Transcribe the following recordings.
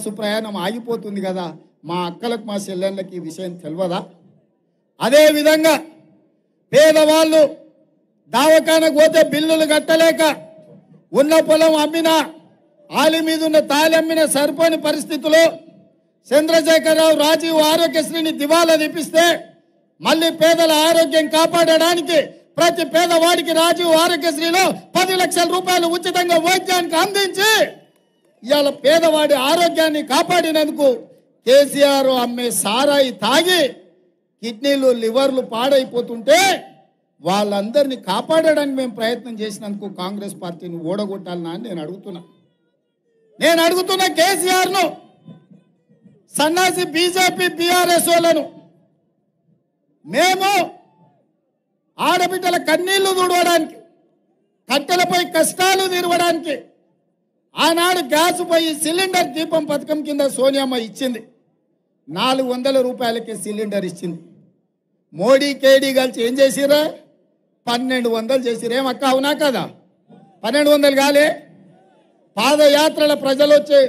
Bus ప్రయాణం ఆగిపోతుంది కదా, మా అక్కలకు మా చెల్లెళ్ళకి ఈ విషయం తెలియదా? అదేవిధంగా పేదవాళ్ళు దవాఖానకు పోతే బిల్లులు కట్టలేక ఉన్న పొలం అమ్మినా, ఆలి మీద ఉన్న తాళి అమ్మిన సరిపోని పరిస్థితిలో చంద్రశేఖరరావు రాజీవ్ ఆరోగ్యశ్రీని దివాలా తీపిస్తే మళ్ళీ పేదల ఆరోగ్యం కాపాడడానికి ప్రతి పేదవాడికి రాజీవ్ ఆరోగ్యశ్రీలో 10 లక్షల రూపాయలు ఉచితంగా వైద్యానికి అందించి ఇవాళ పేదవాడి ఆరోగ్యాన్ని కాపాడినందుకు కేసీఆర్ అమ్మే సారాయి తాగి కిడ్నీలు లివర్లు పాడైపోతుంటే వాళ్ళందరినీ కాపాడడానికి మేము ప్రయత్నం చేసినందుకు కాంగ్రెస్ పార్టీని ఓడగొట్టాలనా అని నేను అడుగుతున్నా కేసీఆర్ను, సన్నాసి బీజేపీ బీఆర్ఎస్ వాళ్ళను. మేము ఆడబిడ్డల కన్నీళ్లు తుడవడానికి, కట్టెలపై కష్టాలు తీరవడానికి ఆనాడు గ్యాస్ పోయి సిలిండర్ దీపం పథకం కింద సోనియమ్మ ఇచ్చింది. 400 రూపాయలకే సిలిండర్ ఇచ్చింది. మోడీ కేడీ కలిసి ఏం చేసిరా? 1200 చేసిరు. ఏమక్క అవునా కదా? 1200 కాలే. పాదయాత్రల ప్రజలు వచ్చి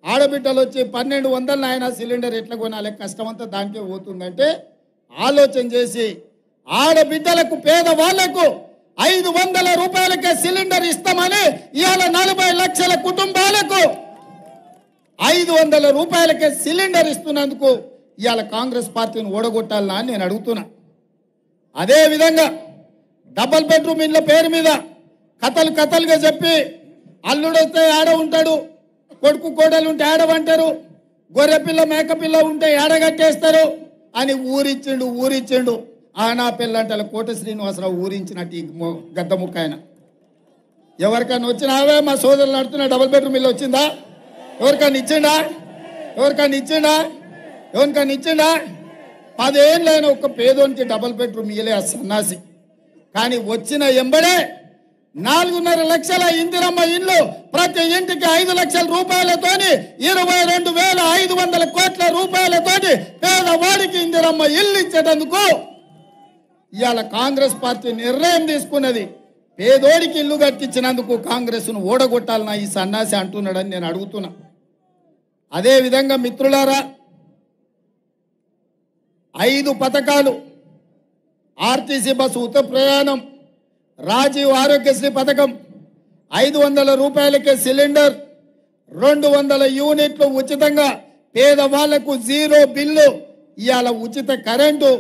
ఆడబిడ్డలు వచ్చి 1200 ఆయన సిలిండర్ ఎట్లా కొనాలి, కష్టమంతా దానికే పోతుందంటే ఆలోచన చేసి ఆడబిడ్డలకు పేదవాళ్లకు 500 రూపాయలకే సిలిండర్ ఇస్తామని ఇవాళ 40 లక్షల కుటుంబాలకు 500 రూపాయలకే సిలిండర్ ఇస్తున్నందుకు ఇవాళ కాంగ్రెస్ పార్టీని ఓడగొట్టాలనా అని నేను అడుగుతున్నా. అదేవిధంగా డబుల్ బెడ్రూమ్ ఇళ్ళ పేరు మీద కథలుగా చెప్పి అల్లుడొస్తే ఆడ ఉంటాడు, కొడుకు కోడలు ఉంటే ఆడవంటారు, గొర్రెపిల్ల మేకపిల్ల ఉంటే ఆడగట్టేస్తారు అని ఊరిచ్చిండు. ఆనా పిల్లంటల కోట శ్రీనివాసరావు ఊరించినట్టు ఈ గద్ద ముక్క ఆయన. ఎవరికైనా వచ్చినావే మా సోదరులు నడుతున్న డబుల్ బెడ్రూమ్ ఇల్లు వచ్చిందా? ఎవరికైనా ఇచ్చిండా? 10 ఏళ్ళైన ఒక్క పేదోనికి డబుల్ బెడ్రూమ్ ఇయ్యలే ఆ సన్నాసి. కానీ వచ్చిన ఎంబడే 4.5 లక్షల ఇందిరమ్మ ఇల్లు, ప్రతి ఇంటికి 5 లక్షల రూపాయలతోని 22,500 కోట్ల రూపాయలతోని పేదవాడికి ఇందిరమ్మ ఇల్లు ఇచ్చేటందుకు ఇవాళ కాంగ్రెస్ పార్టీ నిర్ణయం తీసుకున్నది. పేదోడికి ఇల్లు కట్టించినందుకు కాంగ్రెస్ను ఓడగొట్టాలన్నా ఈ సన్నాసి అంటున్నాడని నేను అడుగుతున్నా. అదేవిధంగా మిత్రులారా, 5 పథకాలు, ఆర్టీసీ బస్సు ఉచిత ప్రయాణం, రాజీవ్ ఆరోగ్యశ్రీ పథకం, 500 రూపాయలకే సిలిండర్, 200 యూనిట్లు ఉచితంగా పేదవాళ్లకు జీరో బిల్లు, ఇవాళ ఉచిత కరెంటు,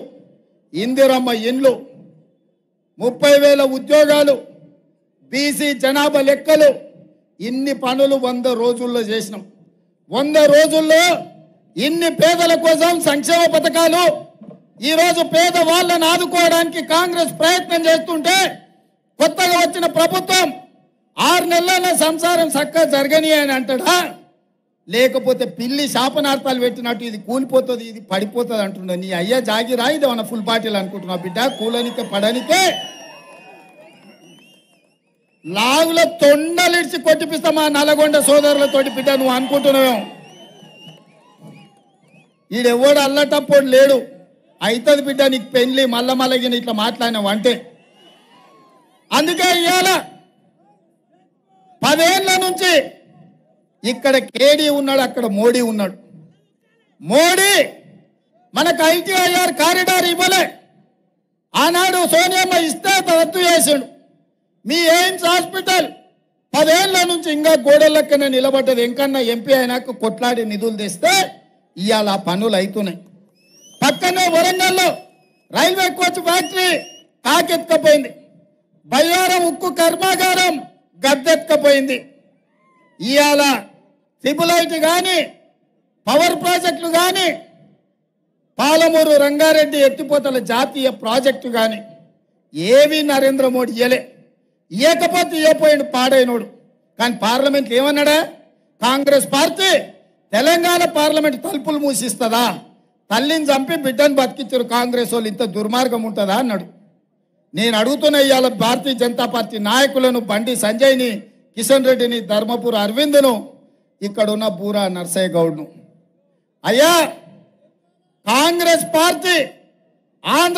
ఇందిరమ్మ ఇండ్లు, 30,000 ఉద్యోగాలు, బీసీ జనాభా లెక్కలు, ఇన్ని పనులు 100 రోజుల్లో చేసినాం. 100 రోజుల్లో ఇన్ని పేదల కోసం సంక్షేమ పథకాలు. ఈరోజు పేదవాళ్ళని ఆదుకోవడానికి కాంగ్రెస్ ప్రయత్నం చేస్తుంటే కొత్తగా వచ్చిన ప్రభుత్వం 6 నెలల సంసారం చక్కగా జరగని అని అంటాడా? లేకపోతే పిల్లి శాపనార్థాలు పెట్టినట్టు ఇది కూలిపోతుంది, ఇది పడిపోతుంది అంటున్నా. నీ అయ్యా జాగిరా, ఇది మన ఫుల్ బాటిల్ అనుకుంటున్నా బిడ్డ. కూలనికే పడనికే లాగులో తొండలిడిచి కొట్టిపిస్తామా నల్లగొండ సోదరులతోటి బిడ్డ నువ్వు అనుకుంటున్నావు. ఈడెవ్వడు అల్లటప్పుడు లేడు. అవుతుంది బిడ్డ నీకు పెళ్లి మల్లగిన ఇట్లా మాట్లాడినావు అంటే. అందుకే ఇవాళ 10 ఏళ్ల నుంచి ఇక్కడ కేడీ ఉన్నాడు, అక్కడ మోడీ ఉన్నాడు. మోడీ మనకు ITIR కారిడార్ ఇవ్వలే. ఆనాడు సోనియమ్మ ఇస్తే రద్దు చేసాడు. మీ ఎయిమ్స్ హాస్పిటల్ 10 ఏళ్ల నుంచి ఇంకా గోడలక్కనే నిలబడ్డది. ఎంకన్నా ఎంపీ అయినాక కొట్లాడి నిధులు తెస్తే ఇవాళ పనులు అవుతున్నాయి. పక్కనే వరంగల్లో రైల్వే కోచ్ ఫ్యాక్టరీ తాకెత్తుకపోయింది. బయ్యారం ఉక్కు కర్మాగారం గద్దెత్తుకపోయింది. ఇవాళ ట్రిపుల్ కానీ, పవర్ ప్రాజెక్టులు కానీ, పాలమూరు రంగారెడ్డి ఎత్తిపోతల జాతీయ ప్రాజెక్టు కానీ ఏవి నరేంద్ర మోడీ ఇయ్యకపోతే ఇయ్యపోయాడు పాడైనోడు. కానీ పార్లమెంట్ ఏమన్నాడా? కాంగ్రెస్ పార్టీ తెలంగాణ పార్లమెంట్ తలుపులు మూసిస్తుందా? తల్లిని చంపి బిడ్డను బతికించారు కాంగ్రెస్ వాళ్ళు, ఇంత దుర్మార్గం ఉంటుందా అన్నాడు. నేను అడుగుతున్న ఇవాళ భారతీయ జనతా పార్టీ నాయకులను, బండి సంజయ్ని, కిషన్ రెడ్డిని, ధర్మపుర అరవింద్ను, ఇక్కడున్న బూరా నర్సయ్య గౌడ్ను, అయ్యా కాంగ్రెస్ పార్టీ ఆంధ్ర